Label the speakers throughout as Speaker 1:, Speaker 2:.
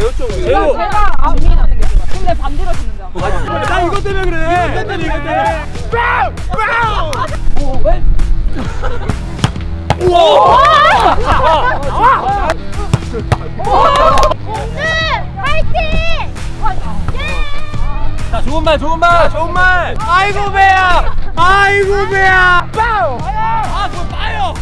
Speaker 1: 배웠죠 우리.
Speaker 2: 제가 근데 반대로 듣는다.
Speaker 1: 나 이것 때문에 그래. 이것 때문에.
Speaker 3: 공주 화이팅!
Speaker 1: 자, 좋은 말. 아이고 배야. 아이고 배야. 빠우. 아, 저 빠요.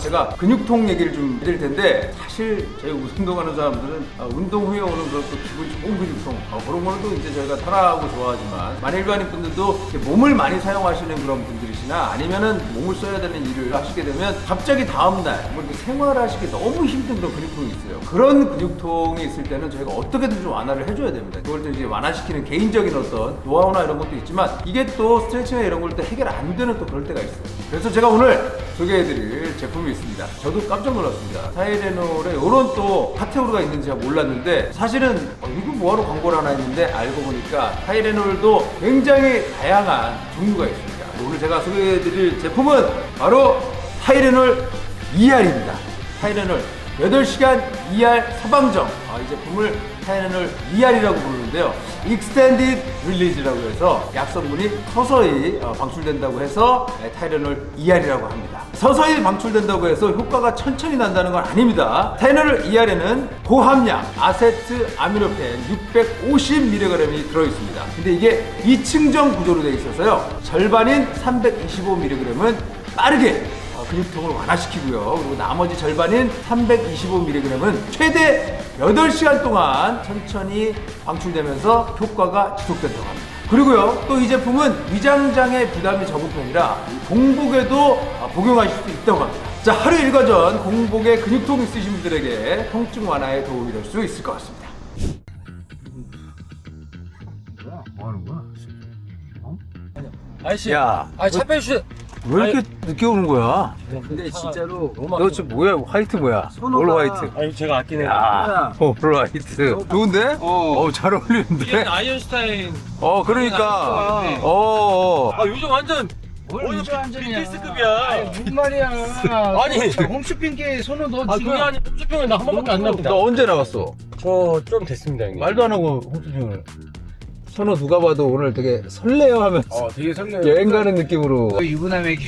Speaker 1: 제가 근육통 얘기를 좀 드릴 텐데 사실 저희 운동하는 사람들은 운동 후에 오는 그런 또 기분 좋은 근육통 그런 거는 또 이제 저희가 편하고 좋아하지만 만일 일반인 분들도 몸을 많이 사용하시는 그런 분들이시나 아니면은 몸을 써야 되는 일을 하시게 되면 갑자기 다음날 뭐 이렇게 생활하시기 너무 힘든 그런 근육통이 있어요. 그런 근육통이 있을 때는 저희가 어떻게든 좀 완화를 해줘야 됩니다. 그걸 또 이제 완화시키는 개인적인 어떤 노하우나 이런 것도 있지만 이게 또 스트레칭이나 이런 걸 또 해결 안 되는 또 그럴 때가 있어요. 그래서 제가 오늘 소개해드릴 제품이 있습니다. 저도 깜짝 놀랐습니다. 타이레놀에 이런 또 카테고리가 있는지 제가 몰랐는데 사실은 이거 뭐하러 광고를 하나 했는데 알고 보니까 타이레놀도 굉장히 다양한 종류가 있습니다. 오늘 제가 소개해드릴 제품은 바로 타이레놀 ER입니다. 타이레놀 8시간 ER 처방정. 이 제품을 타이레놀 ER이라고 부르는데요. Extended Release라고 해서 약성분이 서서히 방출된다고 해서 타이레놀 ER이라고 합니다. 서서히 방출된다고 해서 효과가 천천히 난다는 건 아닙니다. 타이레놀 ER에는 고함량 아세트 아미노펜 650mg이 들어있습니다. 근데 이게 비층정 구조로 되어 있어서요. 절반인 325mg은 빠르게 근육통을 완화시키고요. 그리고 나머지 절반인 325mg은 최대 8시간 동안 천천히 방출되면서 효과가 지속된다고 합니다. 그리고요, 또 이 제품은 위장장애 부담이 적은 편이라 공복에도 복용하실 수 있다고 합니다. 자, 하루 일과전 공복에 근육통 있으신 분들에게 통증 완화에 도움이 될 수 있을 것 같습니다. 뭐 하는 거야?
Speaker 4: 아저씨,
Speaker 1: 야,
Speaker 4: 차 빼주세요.
Speaker 1: 왜 이렇게 늦게 오는 거야?
Speaker 4: 근데 진짜로
Speaker 1: 너 지금 뭐야? 화이트 뭐야? 올 화이트.
Speaker 4: 아니 제가 아끼는
Speaker 1: 야, 올 화이트. 좋은데? 잘 어울리는데?
Speaker 4: 이게 아이언슈타인.
Speaker 1: 그러니까.
Speaker 4: 아 요즘 완전
Speaker 5: 요즘 완전이야.
Speaker 4: BTS급이야.
Speaker 5: 무슨 말이야?
Speaker 4: 아니.
Speaker 5: 홈쇼핑계 손은 너
Speaker 4: 아
Speaker 5: 지금
Speaker 4: 그게 아니 홈쇼핑을 나 한 번밖에 안 나왔다.
Speaker 1: 너 언제 나갔어?
Speaker 4: 저 좀 됐습니다 형님.
Speaker 1: 말도 안 하고 홈쇼핑을. 선호 누가 봐도 오늘 되게 설레어 하면서
Speaker 5: 되게 설레요.
Speaker 1: 여행 가는 느낌으로.
Speaker 5: 유부남에게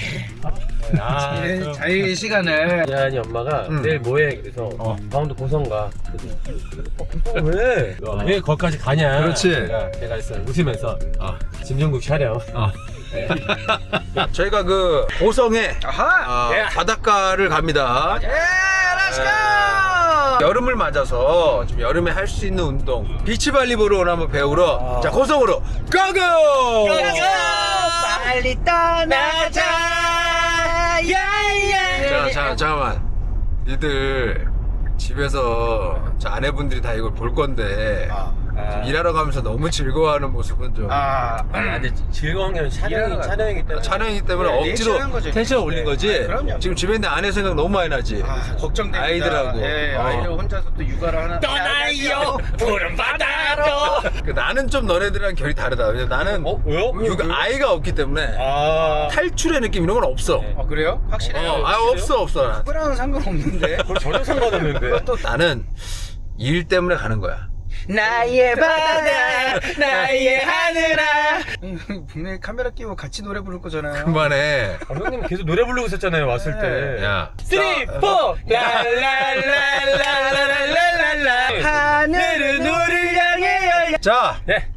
Speaker 5: 자유의 시간을.
Speaker 4: 야니 엄마가 내일 뭐해? 그래서 강원도 고성가. 왜? 왜 거기까지 가냐?
Speaker 1: 그렇지.
Speaker 4: 내가 했어 웃으면서 김종국 촬영.
Speaker 1: 저희가 그 고성에 바닷가를 갑니다. 여름을 맞아서 좀 여름에 할 수 있는 운동 비치발리볼을 한번 배우러 자 고성으로 고고!
Speaker 5: 빨리 떠나자.
Speaker 1: 자 잠깐만 니들 집에서 저 아내분들이 다 이걸 볼 건데 일하러 가면서 너무 즐거워하는 모습은 좀
Speaker 4: 근데 즐거운 게 아니라 촬영이기 때문에.
Speaker 1: 촬영이기 때문에 억지로
Speaker 5: 내추럴한 거죠.
Speaker 1: 텐션 올린 거지.
Speaker 5: 그럼요.
Speaker 1: 지금 집에 있는 아내 생각 너무 많이 나지.
Speaker 5: 걱정됩니다.
Speaker 1: 아이들하고.
Speaker 5: 아이들 혼자서 또 육아를 하나.
Speaker 4: 떠나요 푸른 바다로.
Speaker 1: 나는 좀 너네들이랑 결이 다르다. 왜냐면 나는
Speaker 4: 왜요?
Speaker 1: 아이가 없기 때문에 탈출의 느낌 이런 건 없어.
Speaker 5: 그래요? 확실해요.
Speaker 1: 없어.
Speaker 5: 그거랑은 상관없는데.
Speaker 4: 전혀 상관없는데.
Speaker 1: 또 나는 일 때문에 가는 거야.
Speaker 5: 나의 바다, 나의 하늘아. 분명히 카메라 끼고 같이 노래 부를 거잖아요.
Speaker 1: 그만해.
Speaker 4: 형님 계속 노래 부르고 있었잖아요 왔을 때.
Speaker 1: 야.
Speaker 4: 3, 4 랄랄랄랄랄랄랄랄라
Speaker 5: 하늘은 우리를 향해 열려.
Speaker 1: 자.
Speaker 4: 네.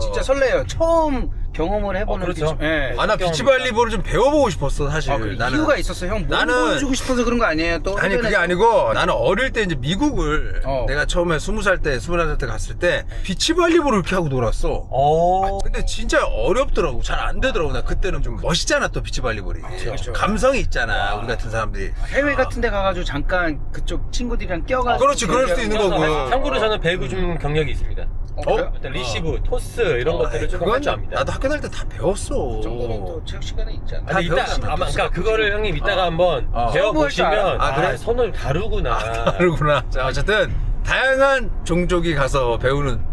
Speaker 5: 진짜 설레요. 처음 경험을 해보는.
Speaker 4: 그렇죠.
Speaker 1: 나 비치발리볼을 좀 배워보고 싶었어 사실. 나는
Speaker 5: 이유가 있었어요. 형, 뭘 보여주고 싶어서 그런 거 아니에요? 또
Speaker 1: 아니 그게 아니고 나는 어릴 때 이제 미국을 내가 처음에 20살 때 21살 때 갔을 때 비치발리볼을 이렇게 하고 놀았어. 근데 진짜 어렵더라고. 잘 안 되더라고. 나 그때는 좀 멋있잖아 또 비치발리볼이.
Speaker 5: 그렇죠.
Speaker 1: 감성이 있잖아. 우리 같은 사람들이.
Speaker 5: 해외 같은 데 가가지고 잠깐 그쪽 친구들이랑 껴가지고.
Speaker 1: 그렇지 그럴 수도 있는 거고.
Speaker 4: 참고로 저는 배구 좀 경력이 있습니다.
Speaker 5: 그래요?
Speaker 4: 일단 리시브, 토스 이런 것들을 조금 할 줄 압니다.
Speaker 1: 나도 학교 다닐 때 다 배웠어.
Speaker 5: 그 정도는 또 체육 시간에 있잖아.
Speaker 4: 근데 이따 아마 그러니까 그거를 형님 이따가 한번 배워 보시면
Speaker 1: 아, 그래?
Speaker 4: 선을 다르구나.
Speaker 1: 다르구나. 자, 어쨌든 다양한 종족이 가서 배우는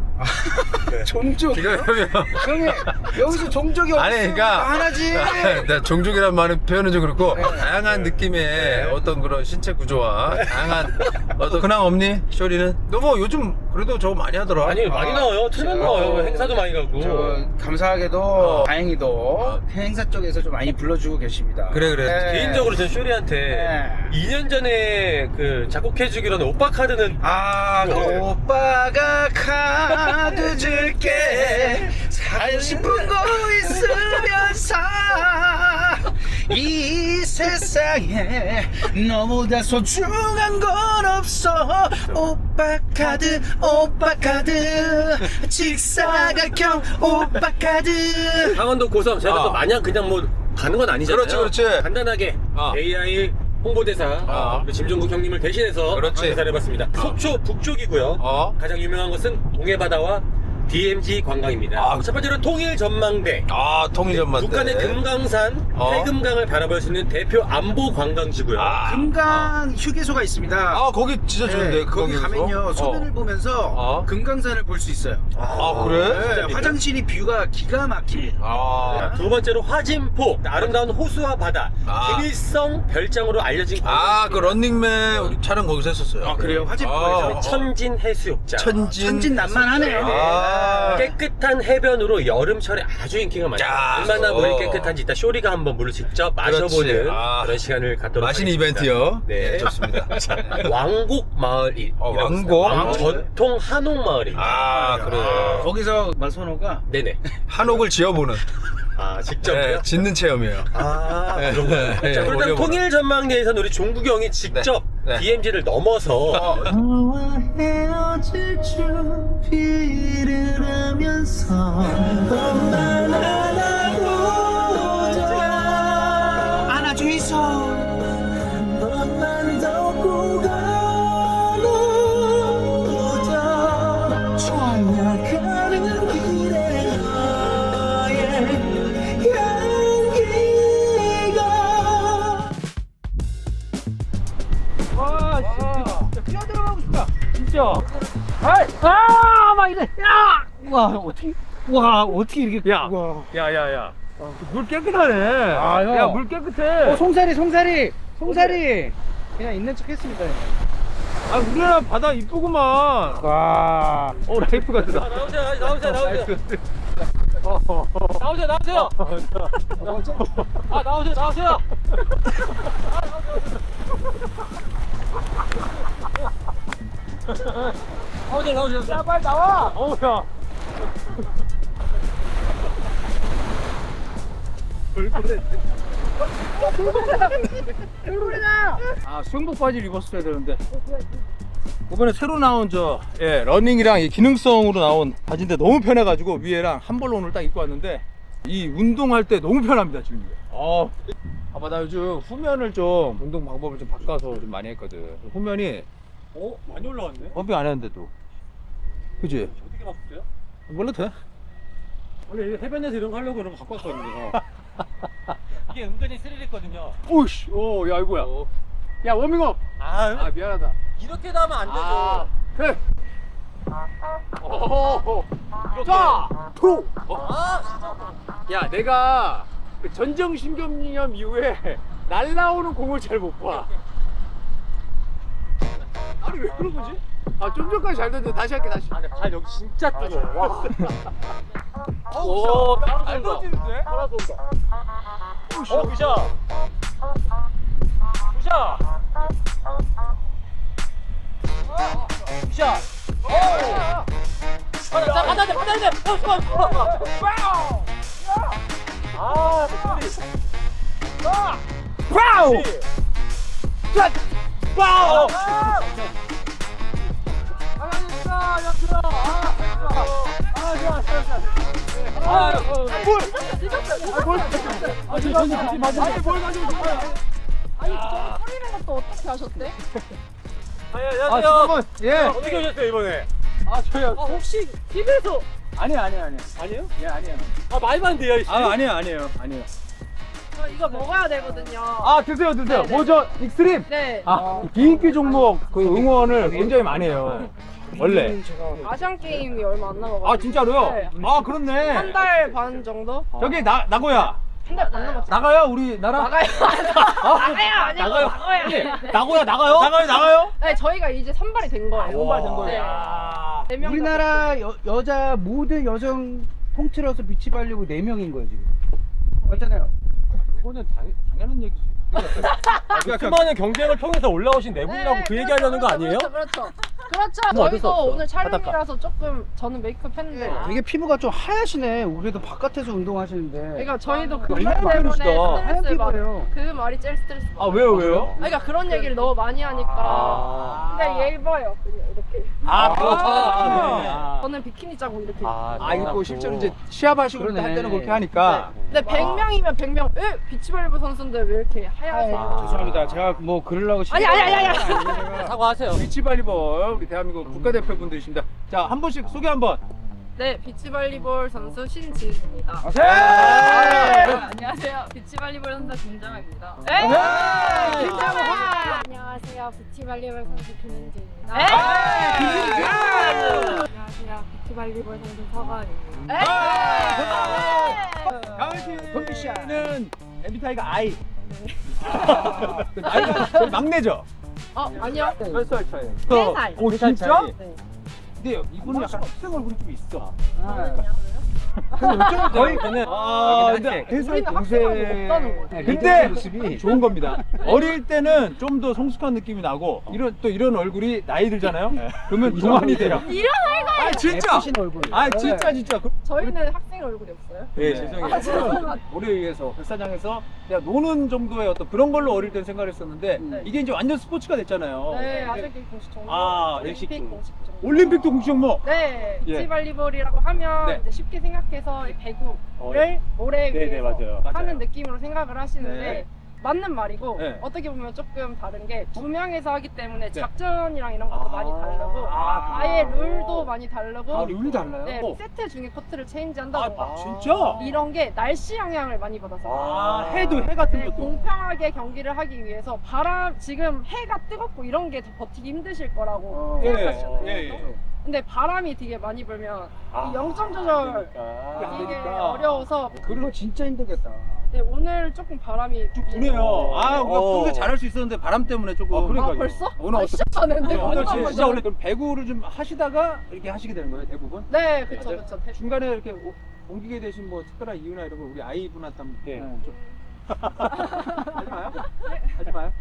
Speaker 5: 종족.
Speaker 1: 이거면
Speaker 5: 형님 여기서 종족이
Speaker 1: 아니, 그러니까
Speaker 5: 하나지.
Speaker 1: 나 종족이란 말은 표현은 좀 그렇고 다양한 느낌의 어떤 그런 신체 구조와 다양한 어떤 근황 없니? 쇼리는? 너 뭐 요즘 그래도 저거 많이 하더라.
Speaker 4: 아니 많이 나와요. 틀면 나와요. 행사도 많이 가고.
Speaker 5: 저 감사하게도 다행히도 행사 쪽에서 좀 많이 불러주고 계십니다.
Speaker 1: 그래.
Speaker 5: 네.
Speaker 4: 개인적으로 전 쇼리한테
Speaker 5: 네.
Speaker 4: 2년 전에 그 작곡해주기로 한 오빠 카드는
Speaker 5: 그 오빠가 카드 줄게 사고 싶은 거 있으면서 이 세상에 너보다 소중한 건 없어 오빠 카드 직사각형 오빠 카드.
Speaker 4: 강원도 고성 제가 또 마냥 그냥 뭐 가는 건 아니잖아요.
Speaker 1: 그렇지.
Speaker 4: 간단하게 AI 홍보대사 우리 짐종국 형님을 대신해서
Speaker 1: 그렇지.
Speaker 4: 행사를 해봤습니다. 속초 북쪽이고요. 가장 유명한 것은 동해바다와 DMZ 관광입니다. 첫 번째로 통일전망대.
Speaker 1: 통일전망대.
Speaker 4: 북한의 금강산, 해금강을 바라볼 수 있는 대표 안보 관광지고요.
Speaker 5: 금강 휴게소가 있습니다.
Speaker 1: 거기 진짜 좋은데.
Speaker 5: 거기
Speaker 1: 거기서?
Speaker 5: 가면요 소변을 보면서 금강산을 볼 수 있어요.
Speaker 1: 그래?
Speaker 5: 네, 화장실이 뷰가 기가 막힙니다.
Speaker 4: 두 번째로 화진포, 아름다운 호수와 바다, 김일성 별장으로 알려진
Speaker 1: 그 런닝맨 우리 촬영 거기서 했었어요.
Speaker 5: 그래요? 화진포에서
Speaker 4: 천진 해수욕장.
Speaker 5: 천진난만하네.
Speaker 4: 깨끗한 해변으로 여름철에 아주 인기가 많아요. 얼마나 물이 깨끗한지 이따 쇼리가 한번 물을 직접 마셔보는 그런 시간을 갖도록
Speaker 1: 마시는
Speaker 4: 하겠습니다.
Speaker 1: 이벤트요.
Speaker 4: 네,
Speaker 1: 좋습니다.
Speaker 4: 왕곡 마을이
Speaker 1: 왕곡?
Speaker 4: 전통 한옥 마을입니다.
Speaker 1: 그래.
Speaker 5: 거기서 마선호가
Speaker 4: 네네.
Speaker 1: 한옥을 지어보는.
Speaker 4: 직접요?
Speaker 1: 짓는 체험이에요.
Speaker 4: 그렇구나. 자, 그렇다면 통일 전망대에서는 우리 종국이 형이 직접 DMZ를 넘어서
Speaker 5: 너와 헤어질 준비를 하면서 너만 안아보자 안아주이소 한 번만 더 꼭 안아보자 찾아가는 길에 너의 향기가 뛰어들어가고 싶다.
Speaker 2: 진짜. 막 이래.
Speaker 5: 어떻게 이렇게.
Speaker 2: 야. 물 깨끗하네.
Speaker 5: 형.
Speaker 2: 야, 물 깨끗해.
Speaker 5: 송사리. 그냥 있는 척 했습니다.
Speaker 2: 우리나라 바다 이쁘구만. 와. 라이프가 들어.
Speaker 4: 나오세요.
Speaker 2: 나오세요. 나오세요. 야, 빨리 나와. 야. 수영복 바지를 입었어야 되는데. 이번에 새로 나온 러닝이랑 이 기능성으로 나온 바지인데 너무 편해가지고 위에랑 한 벌로 오늘 딱 입고 왔는데 이 운동할 때 너무 편합니다 지금 이게. 봐봐 나 요즘 후면을 좀 운동 방법을 좀 바꿔서 좀 많이 했거든. 후면이
Speaker 4: 많이 올라왔네.
Speaker 1: 펌핑 안 했는데도. 그치?
Speaker 4: 어떻게 바꿨어요?
Speaker 1: 몰라도 돼?
Speaker 4: 원래 해변에서 이런 거 하려고 이런 거 갖고 왔거든요. 이게 은근히 스릴 있거든요.
Speaker 2: 오이씨, 야 이거야. 야 워밍업. 미안하다.
Speaker 4: 이렇게도 하면 안 되죠.
Speaker 2: 그래. 자, 투. 야 내가 그 전정신경염 이후에 날라오는 공을 잘 못 봐. 아니 왜 그런 거지? 좀 전까지 잘 됐는데 다시 할게 다시.
Speaker 4: 근데 발 여기 진짜 뜨거워.
Speaker 2: 잘 던지는데?
Speaker 4: 하나도 온다.
Speaker 2: 굿샷. 받아야 돼. 와우! 자! 와우!
Speaker 4: 안녕하세요.
Speaker 2: 예.
Speaker 4: 어떻게 오셨어요 이번에?
Speaker 2: 아 저요.
Speaker 4: 혹시 TV에서
Speaker 2: 아니에요.
Speaker 4: 아니에요?
Speaker 2: 예 아니에요.
Speaker 4: 아 말도 안 돼요.
Speaker 2: 아니에요.
Speaker 3: 저 이거 먹어야 되거든요.
Speaker 2: 아 드세요.
Speaker 3: 네.
Speaker 2: 뭐죠? 익스트림.
Speaker 3: 네.
Speaker 2: 아 비인기 종목 그 응원을 굉장히 많이 해요. 원래.
Speaker 3: 아시안 게임이 얼마 안 남아가지고.
Speaker 2: 아 진짜로요?
Speaker 3: 네.
Speaker 2: 아 그렇네.
Speaker 3: 한 달 반 정도?
Speaker 2: 저기 나고야.
Speaker 3: 한 달 반 남았죠.
Speaker 2: 나가요 우리 나라.
Speaker 3: 나가요. 나가요. 아니고 나가요.
Speaker 2: 나가요?
Speaker 3: 네, 저희가 이제 선발이 된 거예요.
Speaker 2: 선발된 거예요.
Speaker 3: 네.
Speaker 2: 야.
Speaker 3: 네 명
Speaker 5: 우리나라 여자 모든 여성 통틀어서 비치 발리볼 4명인 거예요 지금. 맞잖아요.
Speaker 2: 그거는 당연한 얘기지.
Speaker 4: 그 수많은 경쟁을 통해서 올라오신 네 분이라고 그 얘기하려는 거 아니에요?
Speaker 3: 그렇죠.
Speaker 4: 뭐 어쩔 수
Speaker 3: 저희도
Speaker 4: 없어.
Speaker 3: 오늘 촬영이라서 조금 저는 메이크업 했는데.
Speaker 5: 되게 피부가 좀 하얗시네. 우리도 바깥에서 운동하시는데.
Speaker 3: 그러니까 저희도 그
Speaker 2: 하얀
Speaker 3: 말 때문에
Speaker 2: 피부시다.
Speaker 5: 하얀
Speaker 3: 스트레스 받.
Speaker 5: 피부예요.
Speaker 3: 그 말이 제일 스트레스 받아.
Speaker 2: 아 왜요?
Speaker 3: 그러니까 그런 얘기를 너무 많이 하니까.
Speaker 4: 아.
Speaker 3: 근데 얘 입어요. 그냥 이렇게.
Speaker 2: 아.
Speaker 3: 저는 비키니 짜고 이렇게.
Speaker 2: 아 이거 실제로 이제 시합하시고
Speaker 5: 그러네.
Speaker 2: 할 때는 그렇게 하니까.
Speaker 3: 근데 100명이면 100명. 왜 비치발리볼 선수인데 왜 이렇게 하얗세요?
Speaker 5: 죄송합니다. 제가 뭐 그러려고
Speaker 3: 아니.
Speaker 4: 사과하세요.
Speaker 2: 비치발리볼 우리 대한민국 국가대표분들이십니다. 자 한 분씩 소개 한번.
Speaker 3: 네, 비치발리볼 선수 신지은입니다.
Speaker 2: 네.
Speaker 3: 안녕하세요. 비치발리볼 선수 김정아입니다.
Speaker 6: 안녕하세요. 비치발리볼 선수 김은지입니다. 안녕하세요. 비치발리볼 선수 서가은입니다.
Speaker 2: 가을 씨는 MBTI가 I. 나이가 막내죠?
Speaker 3: 아니요.
Speaker 2: 몇 살 차이?
Speaker 3: 3살.
Speaker 2: 오 진짜?
Speaker 3: 네.
Speaker 2: 근데 이분은 약간 학생 얼굴이 좀 있어.
Speaker 3: 저는요?
Speaker 2: 거의
Speaker 4: 아,
Speaker 2: 근데
Speaker 3: 우리는 학생하고 없다는 거죠.
Speaker 2: 근데
Speaker 5: 모습이
Speaker 2: 좋은 겁니다. 어릴 때는 좀 더 성숙한 느낌이 나고 이런 얼굴이 나이 들잖아요. 그러면 동안이 돼요.
Speaker 3: 이런
Speaker 2: 아 진짜.
Speaker 5: 예쁘신 얼굴.
Speaker 2: 아 진짜.
Speaker 3: 저희는 학생 얼굴이 없어요?
Speaker 2: 네, 죄송해요. 저는 우리 위해서 헬스장에서 그냥 노는 정도의 어떤 그런 걸로 어릴 땐 생각을 했었는데
Speaker 3: 네.
Speaker 2: 이게 이제 완전 스포츠가 됐잖아요.
Speaker 3: 네, 아시안게임 공식 종목.
Speaker 2: 아,
Speaker 3: 올림픽 공식 종목.
Speaker 2: 올림픽도 공식 종목.
Speaker 3: 네,
Speaker 2: 예.
Speaker 3: 비치발리볼이라고 하면
Speaker 2: 네.
Speaker 3: 이제 쉽게 생각해서 이 배구를 모래
Speaker 2: 네,
Speaker 3: 위에서
Speaker 2: 맞아요.
Speaker 3: 하는 느낌으로 생각을 하시는데
Speaker 2: 네.
Speaker 3: 맞는 말이고
Speaker 2: 네.
Speaker 3: 어떻게 보면 조금 다른 게 2명에서 하기 때문에
Speaker 2: 네.
Speaker 3: 작전이랑 이런 것도 많이 다르고 아예 룰도 많이 다르고
Speaker 5: 아, 룰이 달라요?
Speaker 3: 네,
Speaker 2: 어.
Speaker 3: 세트 중에 코트를 체인지 한다던가
Speaker 2: 진짜?
Speaker 3: 이런 게 날씨 영향을 많이 받아서
Speaker 2: 해 같은
Speaker 3: 네,
Speaker 2: 것도.
Speaker 3: 공평하게 경기를 하기 위해서 지금 해가 뜨겁고 이런 게 더 버티기 힘드실 거라고
Speaker 2: 예,
Speaker 3: 생각하시잖아요.
Speaker 2: 예.
Speaker 3: 근데 바람이 되게 많이 불면
Speaker 2: 아,
Speaker 3: 이 0점 조절 이게 어려워서
Speaker 5: 그거 진짜 힘들겠다.
Speaker 3: 네, 오늘 조금 바람이
Speaker 2: 부네요. 아, 우리가 평소에 잘할 수 있었는데 바람 때문에 조금.
Speaker 3: 아, 벌써?
Speaker 2: 오늘 어떻게?
Speaker 3: 시작하는데
Speaker 2: 오늘
Speaker 3: 오늘
Speaker 2: 진짜 원래 그럼 배구를 좀 하시다가 이렇게 하시게 되는 거예요, 대부분?
Speaker 3: 네, 그쵸.
Speaker 2: 중간에 이렇게 옮기게 되신 뭐 특별한 이유나 이런 걸 우리 아이분한테 한번 좀 하지 마요? 하지 마요?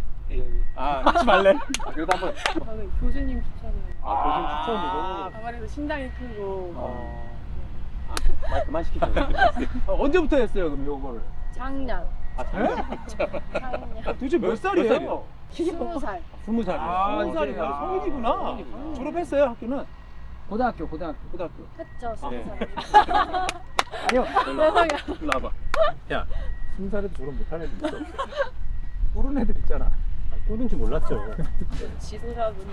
Speaker 2: 아, 하지 말래? 그래도 한번.
Speaker 3: 저는 교수님 추천이에요.
Speaker 2: 아, 교수님 추천으로.
Speaker 3: 아무래도 신장이 크고
Speaker 4: 말 그만 시키세요.
Speaker 2: 언제부터 했어요, 그럼 요거를?
Speaker 3: 작년.
Speaker 6: 작년
Speaker 2: 도대체 몇 살이에요?
Speaker 6: 20살.
Speaker 2: 20살이요.
Speaker 5: 아,
Speaker 2: 20살이면
Speaker 5: 이제, 아,
Speaker 2: 성인이구나. 졸업했어요, 학교는?
Speaker 5: 고등학교.
Speaker 2: 고등학교.
Speaker 6: 했죠. 20살.
Speaker 5: 아니요.
Speaker 3: 세상에.
Speaker 2: 일로 와봐. 야, 20살에도 졸업 못하는 애들 있어. 꿀은 애들 있잖아.
Speaker 4: 꿀인지 몰랐죠.
Speaker 3: 지도자분이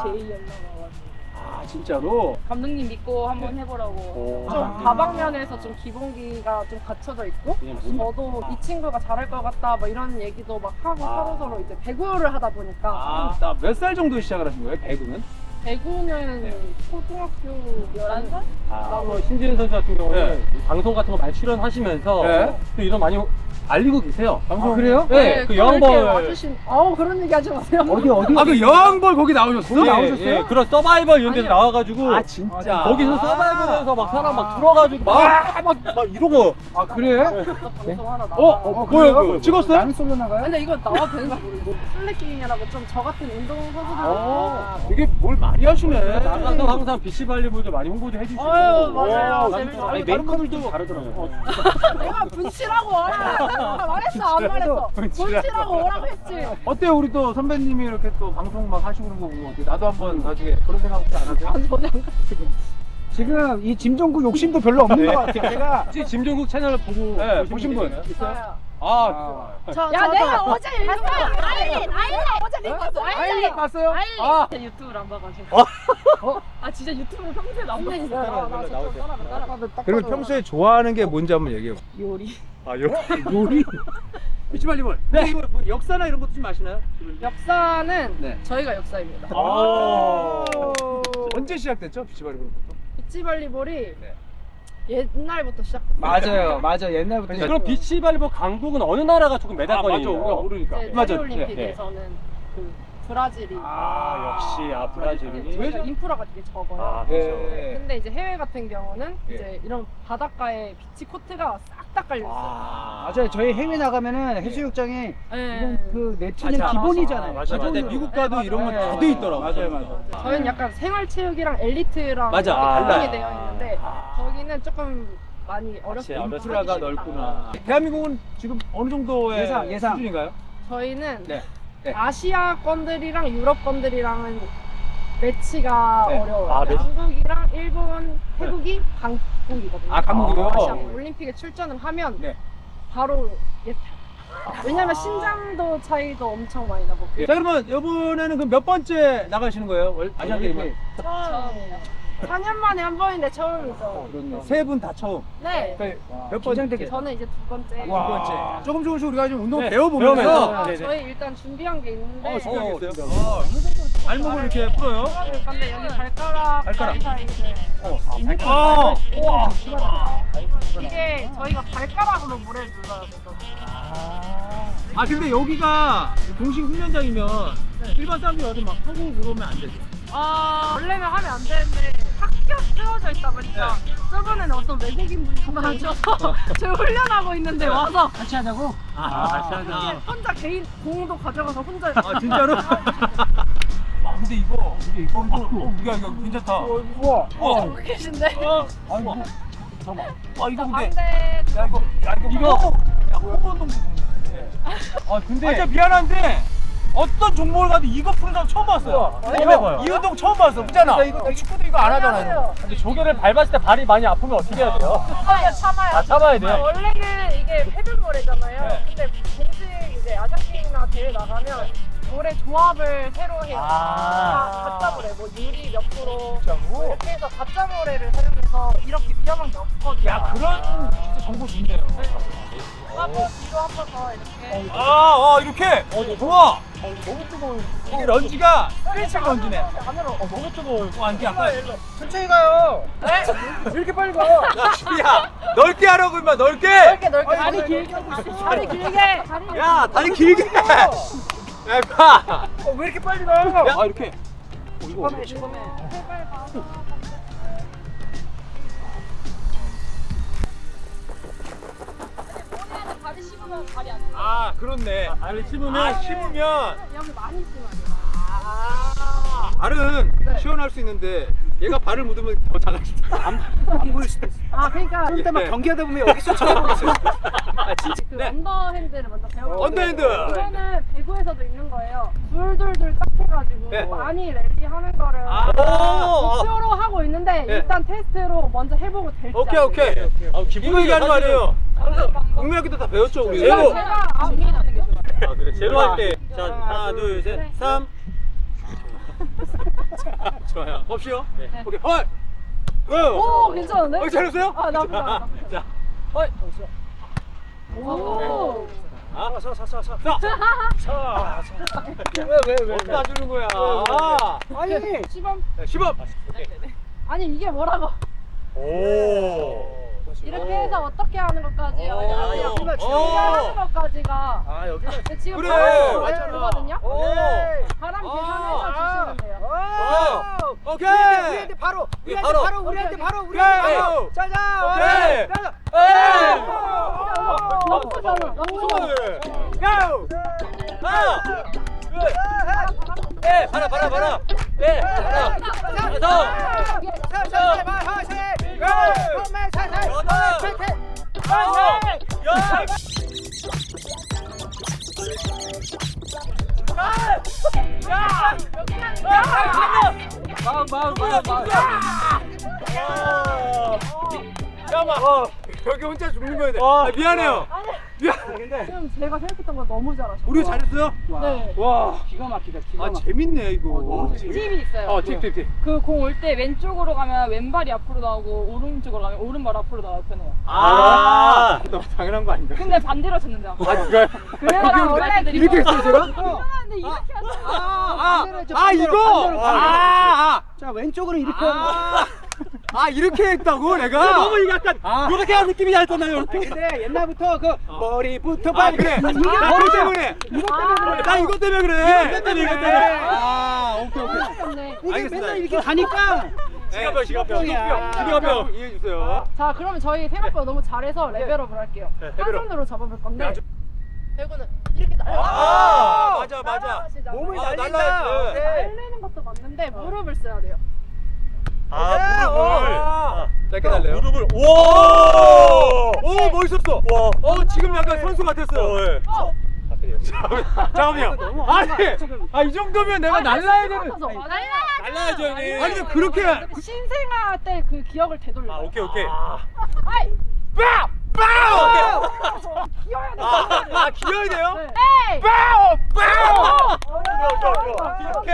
Speaker 3: 제이 연락 와가지고
Speaker 2: 아, 진짜로?
Speaker 3: 감독님 믿고 한번 해보라고.
Speaker 2: 오.
Speaker 3: 좀
Speaker 2: 아.
Speaker 3: 다방면에서 좀 기본기가 좀 갖춰져 있고 저도 이 친구가 잘할 것 같다 뭐 이런 얘기도 막 하고 서로 이제 배구를 하다 보니까
Speaker 2: 아, 나 몇 살 정도 시작을 하신 거예요, 배구는?
Speaker 3: 배구는 초등학교 11살?
Speaker 4: 뭐 신지은 선수 같은 경우는 방송 같은 거 많이 출연하시면서
Speaker 2: 네.
Speaker 4: 또 이런 많이 알리고 계세요.
Speaker 5: 아, 그래요?
Speaker 4: 네, 그
Speaker 3: 그렇게
Speaker 4: 여왕벌.
Speaker 3: 와주신 그런 얘기 하지 마세요.
Speaker 5: 어디?
Speaker 2: 아, 그 여왕벌 거기 나오셨어?
Speaker 4: 예, 그런 서바이벌 이런 데서
Speaker 3: 아니요.
Speaker 4: 나와가지고
Speaker 2: 아, 진짜?
Speaker 4: 거기서 서바이벌에서 막 사람 막 들어가지고 막 이러고
Speaker 5: 아, 그래?
Speaker 3: 방송 하나 나와.
Speaker 2: 뭐야? 찍었어요?
Speaker 5: 나는 솔로 나가요?
Speaker 3: 근데 이거 나와도 되는지 모르겠어. 슬래킹이라고 좀 저 같은 운동 선수들.
Speaker 2: 되게 뭘 많이 하시네.
Speaker 4: 나가서 항상 비치발리볼도 많이 홍보 좀 해주시고.
Speaker 3: 아유, 맞아요.
Speaker 4: 오,
Speaker 3: 재밌어요.
Speaker 4: 아니 메이커들도 다르더라고요.
Speaker 3: 내가 분치라고 와라. 말했어 안 말했어. 분치라고 오라고 했지.
Speaker 2: 어때요? 우리 또 선배님이 이렇게 또 방송 막 하시고 그런 거 보면 어떻게 나도 한번 나중에 그런 생각 혹시 안 하세요?
Speaker 3: 안 전혀 안
Speaker 5: 지금 이 짐종국 욕심도 별로 없는 것 같아요. 제가
Speaker 4: 혹시 짐종국 채널 보고
Speaker 2: 네,
Speaker 4: 보신
Speaker 2: 보신 분
Speaker 4: 있나요?
Speaker 2: 있어요?
Speaker 3: 야 내가 어제 봤어요. 아일린 어제 링 봤어.
Speaker 2: 아일린 봤어요?
Speaker 3: 아일린.
Speaker 2: 아.
Speaker 3: 유튜브를 안 봐가지고. 아 진짜 유튜브를 평소에 안 봤어.
Speaker 2: 그러면 평소에 좋아하는 게 뭔지 한번 얘기해 봐.
Speaker 3: 요리.
Speaker 2: 아, 요리? 비치발리볼. 네. 뭐 역사나 이런 것도 좀 아시나요?
Speaker 3: 역사는
Speaker 2: 네.
Speaker 3: 저희가 역사입니다.
Speaker 2: 언제 시작됐죠? 비치발리볼?
Speaker 3: 비치발리볼이
Speaker 2: 네.
Speaker 3: 옛날부터 시작.
Speaker 5: 맞아요. 옛날부터.
Speaker 4: 그럼 비치발리볼 강국은 어느 나라가 조금 메달권이
Speaker 2: 맞아. 우리가 모르니까.
Speaker 3: 이제
Speaker 2: 맞아.
Speaker 3: 파리올림픽에서는 그 브라질이.
Speaker 4: 역시 브라질이.
Speaker 3: 저희가 인프라가 되게 적어요.
Speaker 2: 예.
Speaker 3: 근데 이제 해외 같은 경우는
Speaker 2: 예.
Speaker 3: 이제 이런 바닷가에 비치 코트가 싹 다 깔려 있어요.
Speaker 5: 맞아요. 저희 해외 나가면은 해수욕장에
Speaker 3: 네.
Speaker 5: 이런 그 네트는
Speaker 2: 맞아.
Speaker 5: 기본이잖아요.
Speaker 2: 맞아. 근데 미국 가도 이런 건 다 돼 있더라고. 맞아요.
Speaker 3: 저희는 약간 생활체육이랑 엘리트랑
Speaker 2: 맞아.
Speaker 3: 이렇게
Speaker 2: 달라요.
Speaker 3: 구분이 되어 있는데 저기는 조금 많이 어렵습니다.
Speaker 2: 인프라가 넓구나. 대한민국은 지금 어느 정도의
Speaker 5: 예상.
Speaker 2: 수준인가요?
Speaker 3: 저희는
Speaker 2: 네. 네.
Speaker 3: 아시아권들이랑 유럽권들이랑은 매치가
Speaker 2: 네.
Speaker 3: 어려워요.
Speaker 4: 아, 매치.
Speaker 3: 한국이랑 일본, 태국이 강국이거든요.
Speaker 2: 아, 강국이요?
Speaker 3: 아시아 올림픽에 출전을 하면
Speaker 2: 네.
Speaker 3: 바로 예탈. 왜냐면 신장도 차이도 엄청 많이 나고.
Speaker 2: 자, 그러면 이번에는 그럼 몇 번째 나가시는 거예요? 아시안 게임은?
Speaker 3: 처음이에요. 4년 만에 한 번인데 처음이죠.
Speaker 2: 세 분 다 처음.
Speaker 3: 네.
Speaker 2: 몇 번째?
Speaker 3: 저는 이제 두 번째.
Speaker 2: 두 번째. 조금씩 우리가 좀 운동
Speaker 4: 네,
Speaker 2: 배워보면서
Speaker 4: 배우면서.
Speaker 3: 아, 저희 일단 준비한 게 있는데.
Speaker 2: 준비하겠어요? 발목을 이렇게 풀어요.
Speaker 3: 근데 여기 발가락 사이사이에
Speaker 2: 아,
Speaker 3: 이게 저희가 발가락으로 모래를 눌러야 되거든요.
Speaker 2: 아 근데 여기가 공식 훈련장이면 일반 사람들이 와서 막 하고 그러면 안 되죠?
Speaker 3: 원래는 하면 안 되는데 학교 쓰여져 있다 보니까 저번에는 어떤 외국인 분이 와서 저희 훈련하고 있는데 와서
Speaker 5: 같이 하자고?
Speaker 2: 같이
Speaker 3: 이게 혼자 개인 공도 가져가서 혼자
Speaker 2: 아 진짜로? 아 근데 이거 우리가 이거 괜찮다.
Speaker 5: 우와.
Speaker 3: 계신데
Speaker 2: 잠깐만. 아 이거 근데
Speaker 3: 반대
Speaker 2: 이거 호흡 운동도 좋네. 아 근데 진짜 미안한데 어떤 종목을 가도 이거 푸는 사람 처음 봤어요.
Speaker 4: 해봐요.
Speaker 2: 이 운동 처음 봤어. 그잖아. 이거 축구도 이거 안 하잖아요.
Speaker 4: 근데 조개를 밟았을 때 발이 많이 아프면 어떻게 해야 돼요?
Speaker 3: 참아요.
Speaker 4: 참아야 돼요?
Speaker 3: 원래는 이게 패들모래잖아요.
Speaker 2: 네.
Speaker 3: 근데 공식 이제 아시안게임이나 대회 나가면 모래 조합을 새로 해요. 가짜 모래, 뭐 유리 몇 프로 뭐 이렇게 해서 가짜 모래를 사용해서 이렇게 위험한 게 없거든요.
Speaker 2: 야 그런 진짜 정보 좋네요.
Speaker 3: 한번 뒤로 한 번 더 이렇게.
Speaker 2: 이렇게. 좋아. 너무 뜨거워. 이게 런지가 스트레칭 런지네.
Speaker 3: 안으로.
Speaker 2: 너무 뜨거워. 안기 아까.
Speaker 5: 천천히 가요.
Speaker 2: 왜 이렇게 빨리 가? 야 넓게 하라고 임마 넓게.
Speaker 3: 넓게 다리 길게. 다리 길게.
Speaker 2: 야 다리 길게. 야 임마.
Speaker 5: 왜 이렇게 빨리 가?
Speaker 2: 야 이렇게.
Speaker 3: 다리 씹으면 다리 안 돼.
Speaker 2: 아 그렇네.
Speaker 4: 발을 씹으면
Speaker 2: 씹으면
Speaker 3: 여기 많이 씹어야 돼.
Speaker 2: 발은 시원할 수 있는데 얘가 발을 묻으면 더 작아질 안 보일 수도 있어.
Speaker 3: 아 그러니까
Speaker 5: 그때 막 경기하다 보면 여기서 쳐다보겠어요.
Speaker 3: 그
Speaker 2: 네.
Speaker 3: 언더핸드를 먼저 배워보고
Speaker 2: 언더핸드.
Speaker 3: 이거는 배구에서도 있는 거예요. 둘둘둘 딱 해가지고
Speaker 2: 네.
Speaker 3: 많이 랠리하는 거를 목표로 하고 있는데
Speaker 2: 네.
Speaker 3: 일단 테스트로 먼저 해보고 될지
Speaker 2: 오케이. 이거 얘기하는 거 아니에요? 국민학교 때 다 배웠죠 우리.
Speaker 3: 제가 준비하는 게 좋아요.
Speaker 4: 그래 제로 할 때. 자 하나 둘 셋 3.
Speaker 2: 좋아요. 없이요?
Speaker 4: 네.
Speaker 2: 오케이. 헐.
Speaker 3: 오 괜찮은데?
Speaker 2: 잘했어요?
Speaker 3: 아 나쁘지 않아.
Speaker 2: 자.
Speaker 3: 오.
Speaker 2: 왜 놔주는 거야?
Speaker 5: 아니.
Speaker 3: 시범.
Speaker 2: 시범.
Speaker 3: 아니 이게 뭐라고?
Speaker 4: 오.
Speaker 3: 이렇게 해서 어떻게 하는 것까지요?
Speaker 2: 오.
Speaker 3: 이렇게 하는 것까지가.
Speaker 5: 아 여기는.
Speaker 3: 근데 지금
Speaker 2: 그래.
Speaker 3: 바람
Speaker 2: 맞잖아.
Speaker 3: 불거든요.
Speaker 5: 네.
Speaker 3: 바람 계산해서 주시면 돼요.
Speaker 2: 오케이.
Speaker 5: 우리한테 바로. 우리한테 바로.
Speaker 2: 오케이.
Speaker 5: 짜자.
Speaker 2: 오케이.
Speaker 5: 짜자.
Speaker 3: 나쁘잖아.
Speaker 2: 고! 하나, 둘, 셋, 봐라. 네, 하나, 여기 혼자 죽는 거야 돼. 아, 미안해요.
Speaker 3: 지금 제가 생각했던 거 너무 잘하셨어요.
Speaker 2: 우리 잘했어요?
Speaker 3: 네.
Speaker 2: 와.
Speaker 5: 기가 막히다. 기가
Speaker 2: 아,
Speaker 5: 막히다.
Speaker 2: 재밌네 이거.
Speaker 5: 너무
Speaker 6: 팁이 있어요.
Speaker 2: 팁.
Speaker 6: 그 공 올 때 왼쪽으로 가면 왼발이 앞으로 나오고 오른쪽으로 가면 오른발 앞으로 나와요 편해요.
Speaker 2: 아. 너무 당연한 거 아닌가?
Speaker 6: 근데 반대로 쳤는데 아까.
Speaker 2: 아, 그래?
Speaker 6: 그래서 원래
Speaker 2: 이렇게 했어요, 제가?
Speaker 6: 근데 이렇게 하죠.
Speaker 2: 아, 이거.
Speaker 5: 자, 왼쪽으로 이렇게 하고.
Speaker 2: 이렇게 했다고 내가?
Speaker 5: 너무 이게 약간 이렇게 하는 느낌이 나잖아요. 이렇게.
Speaker 2: 근데
Speaker 5: 옛날부터 그 머리부터
Speaker 2: 아, 그래.
Speaker 5: 이거
Speaker 2: 머리 때문에.
Speaker 5: 이거 때문에 그래.
Speaker 2: 나 이것 때문에 그래.
Speaker 5: 이것 때문에.
Speaker 2: 아, 오케이.
Speaker 6: 근데
Speaker 5: 이게
Speaker 2: 알겠습니다.
Speaker 5: 맨날 이렇게 가니까
Speaker 2: 시간병. 이해해 주세요.
Speaker 3: 자, 그러면 저희 생각보다 너무 잘해서 레벨업을 할게요. 한
Speaker 2: 레벨업.
Speaker 3: 손으로 잡아볼 건데.
Speaker 2: 야, 저-
Speaker 3: 배구는 이렇게 날려.
Speaker 2: 맞아.
Speaker 3: 날아가시죠.
Speaker 5: 몸을
Speaker 2: 아,
Speaker 5: 날린다.
Speaker 2: 날라야지.
Speaker 3: 날리는 것도 맞는데 무릎을 써야 돼요.
Speaker 2: 짧게 달래요.
Speaker 4: 무릎을
Speaker 2: 오, 멋있었어. 와. 지금 약간 선수 같았어요. 잠깐만요. 아니, 이 정도면 내가 날라야 되는.
Speaker 4: 날라야죠 형님.
Speaker 2: 아니, 그렇게.
Speaker 3: 신생아 때 그 기억을 되돌려.
Speaker 4: 오케이.
Speaker 3: 아이,
Speaker 2: 기어야
Speaker 3: 네.
Speaker 2: 돼요?
Speaker 3: 에이!
Speaker 2: 이렇게?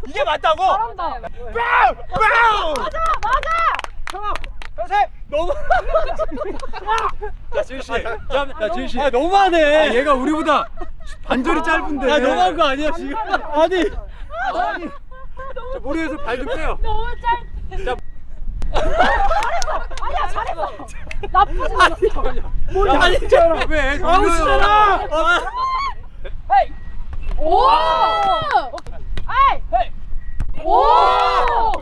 Speaker 2: 이게 맞다고?
Speaker 3: 잘한다.
Speaker 2: 너무.
Speaker 4: 자 지훈 씨.
Speaker 2: 야, 지훈 씨.
Speaker 5: 너무하네.
Speaker 2: 얘가 우리보다 반절이 짧은데.
Speaker 5: 너무한 거 아니야 지금? 아니.
Speaker 2: 저 머리에서 발 좀 빼요.
Speaker 3: 너무 짧. 아니야, 잘했어. 나쁘지 않았어.
Speaker 2: 아니, 왜?
Speaker 5: 아웃이잖아.
Speaker 3: 오! 아이! 오!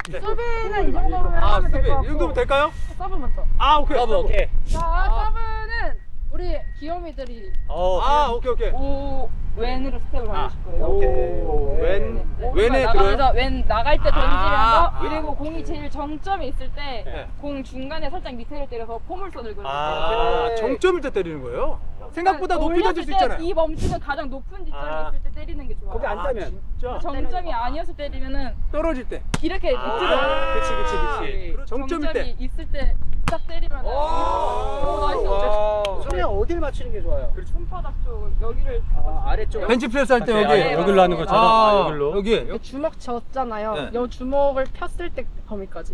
Speaker 3: 수비는 이 정도로 하면 될 것 같고.
Speaker 2: 이 정도면 될까요?
Speaker 3: 서브 먼저.
Speaker 2: 오케이.
Speaker 4: 오케이.
Speaker 3: 자, 서브는 우리 귀요미들이
Speaker 2: 오케이.
Speaker 6: 오 왼으로 스텝을 밟으실 거예요.
Speaker 2: 오, 왼에 들어요?
Speaker 6: 나가면서 왼 나갈 때 던지면서
Speaker 2: 아.
Speaker 6: 그리고 공이 제일 정점에 있을 때
Speaker 2: 네.
Speaker 6: 공 중간에 살짝 밑에를 때려서 포물선을 그려요.
Speaker 2: 정점일 때 때리는 거예요? 생각보다 높이 던질 수 있잖아요.
Speaker 6: 이 멈추는 가장 높은 지점에 있을 때 때리는 게 좋아요.
Speaker 5: 거기 앉다면.
Speaker 2: 진짜?
Speaker 6: 정점이 아니었을 때 때리면은
Speaker 2: 떨어질 때.
Speaker 6: 이렇게 밑으로
Speaker 2: 그치. 정점일 때.
Speaker 6: 정점이 있을 때 딱 때리면 오 나이스.
Speaker 5: 손에 어딜 맞추는 게 좋아요?
Speaker 6: 손바닥 쪽 여기를
Speaker 5: 아래쪽.
Speaker 2: 벤치프레스 할 때 여기.
Speaker 6: 네, 여기로
Speaker 4: 하는 것처럼 여기로.
Speaker 2: 여기.
Speaker 3: 주먹 졌잖아요.
Speaker 2: 네.
Speaker 3: 요 주먹을 폈을 때 범위까지.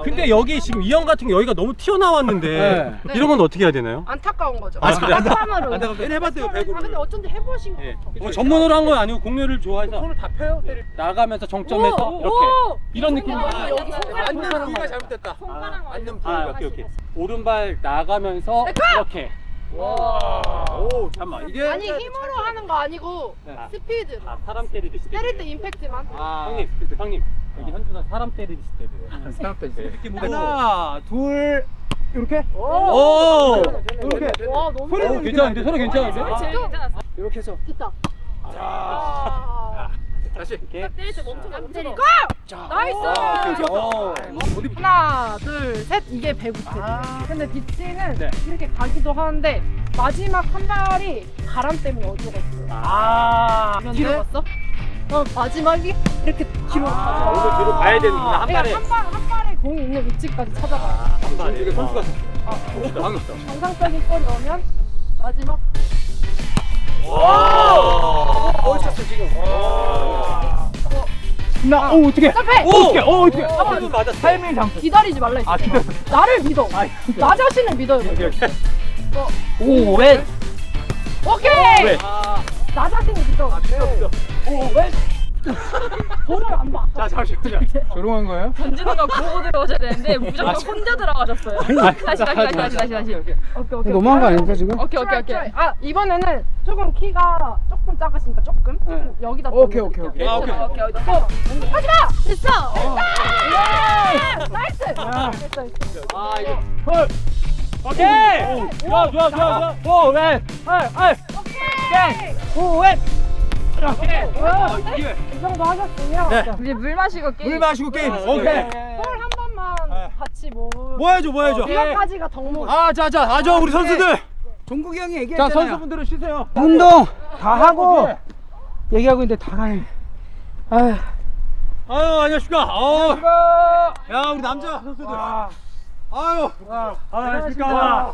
Speaker 4: 근데 여기 지금 이 형 같은 게 여기가 너무 튀어나왔는데
Speaker 3: 네.
Speaker 4: 이런 건 어떻게 해야 되나요?
Speaker 3: 안타까운 거죠.
Speaker 4: 그래?
Speaker 3: 안타감으로.
Speaker 2: 얘는 해봤어요, 배구를.
Speaker 3: 근데 어쩐지 해보신 것
Speaker 4: 예.
Speaker 3: 같아.
Speaker 4: 전문으로 한 건 아니고 공략을 좋아해서
Speaker 2: 손을 다 펴요? 때릴
Speaker 4: 나가면서 정점에서 이렇게 이런 느낌.
Speaker 3: 여기 손가락
Speaker 2: 앉는
Speaker 3: 보이는
Speaker 2: 부위가
Speaker 3: 거.
Speaker 2: 잘못됐다.
Speaker 6: 손가락
Speaker 2: 앉는
Speaker 4: 아
Speaker 2: 부위가.
Speaker 4: 오케이. 오른발 나가면서 이렇게.
Speaker 2: 오, 잠깐만. 이게
Speaker 3: 아니, 힘으로 하는 거 아니고
Speaker 4: 네.
Speaker 3: 스피드.
Speaker 4: 사람 때리듯이
Speaker 3: 때릴 때 임팩트만.
Speaker 4: 형님 여기 현준아 사람 때리듯이 때려요.
Speaker 2: 사람들 하나, 둘, 이렇게.
Speaker 4: 오.
Speaker 2: 이렇게.
Speaker 3: 와, 너무
Speaker 2: 소리는
Speaker 4: 괜찮은데? 소리 괜찮은데?
Speaker 6: 제일 괜찮았어.
Speaker 5: 이렇게 해서.
Speaker 3: 됐다.
Speaker 2: 다시.
Speaker 6: 딱 때릴 때 멈춰 안 때려.
Speaker 3: 나이스!
Speaker 2: 어디
Speaker 3: 하나, 둘, 셋. 이게 배구 패드. 근데 비치는
Speaker 2: 네.
Speaker 3: 이렇게 가기도 하는데 마지막 한 발이 바람 때문에 어디로 갔어요. 뒤로 갔어? 마지막이 이렇게 뒤로 가죠.
Speaker 4: 오늘 뒤로 가야 되는구나 한 발에.
Speaker 3: 한 발에 공이 있는 위치까지 찾아가.
Speaker 4: 한 발에.
Speaker 2: 이게 선수가
Speaker 3: 정상적인 골이 넣으면 마지막.
Speaker 5: 멋있었어 지금.
Speaker 2: 어떻게?
Speaker 3: 점프!
Speaker 2: 어떻게?
Speaker 4: 맞았어.
Speaker 2: 타이밍 장소.
Speaker 3: 기다리지 말라 했어. 나를 믿어. 나 자신을 믿어야 돼.
Speaker 4: 오 왼.
Speaker 3: 오케이!
Speaker 4: 왜?
Speaker 3: 나 자신을 믿어. 볼을 안 봐.
Speaker 2: 자, 잠시만요. 조롱한 거예요?
Speaker 6: 던지는 거 보고 들어오셔야 되는데 무조건 혼자 들어가셨어요. 다시. 오케이.
Speaker 5: 너무한 거 아닙니까 지금?
Speaker 6: 오케이.
Speaker 3: 아, 이번에는 조금 키가 조금 작으시니까 조금 여기다
Speaker 5: 오케이.
Speaker 3: 던져볼게요.
Speaker 2: 오케이.
Speaker 3: 하지마! 됐어! 나이스!
Speaker 2: 아, 이거.
Speaker 4: 오케이. 좋아. 오 왼.
Speaker 3: 오케이!
Speaker 2: 이게
Speaker 3: 이 정도 하셨으면
Speaker 2: 네.
Speaker 6: 이제 물 마시고 게임.
Speaker 2: 물 마시고 게임. 오케이.
Speaker 3: 골 한 번만 같이
Speaker 2: 뭐 해줘.
Speaker 3: 이거까지가 덕목.
Speaker 2: 자, 우리 선수들.
Speaker 5: 종국이 형이
Speaker 2: 자,
Speaker 5: 얘기했잖아요.
Speaker 2: 선수분들은 쉬세요.
Speaker 5: 운동 다 하고 얘기하고 있는데 다 가네. 아휴.
Speaker 2: 아유, 안녕하십니까. 야, 우리 남자 선수들. 아유. 안녕하십니까.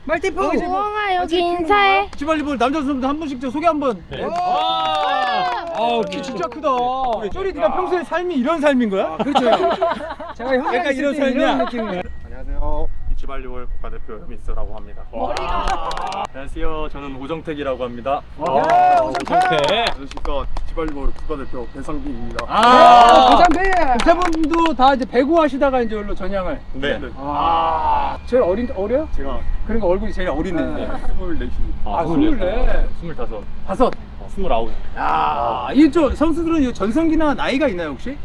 Speaker 5: 말티푸.
Speaker 7: 우엉아 여기 인사해.
Speaker 2: 비치발리볼 남자 선수들 한 분씩 저 소개 한번. 키 진짜 크다. 쪼리 네가 평소에 삶이 이런 삶인 거야?
Speaker 5: 그렇죠. 제가 형이랑
Speaker 2: 약간 이런
Speaker 5: 있을 때
Speaker 2: 삶이야?
Speaker 5: 이런 느낌이에요.
Speaker 8: 안녕하세요. 비치발리볼 국가대표 혜민스라고 합니다. 안녕하세요. 저는 오정택이라고 합니다. 안녕하십니까. 비치발리볼 국가대표 배상빈입니다.
Speaker 5: 고장배.
Speaker 2: 세 분도 다 이제 배구 하시다가 이제 여기로 전향을.
Speaker 8: 네.
Speaker 2: 제일 어려요?
Speaker 8: 제가
Speaker 2: 그러니까 얼굴이 제일 어린데.
Speaker 8: 24입니다.
Speaker 2: 24.
Speaker 8: 25. 29.
Speaker 2: 이쪽 선수들은 이 전성기나 나이가 있나요 혹시?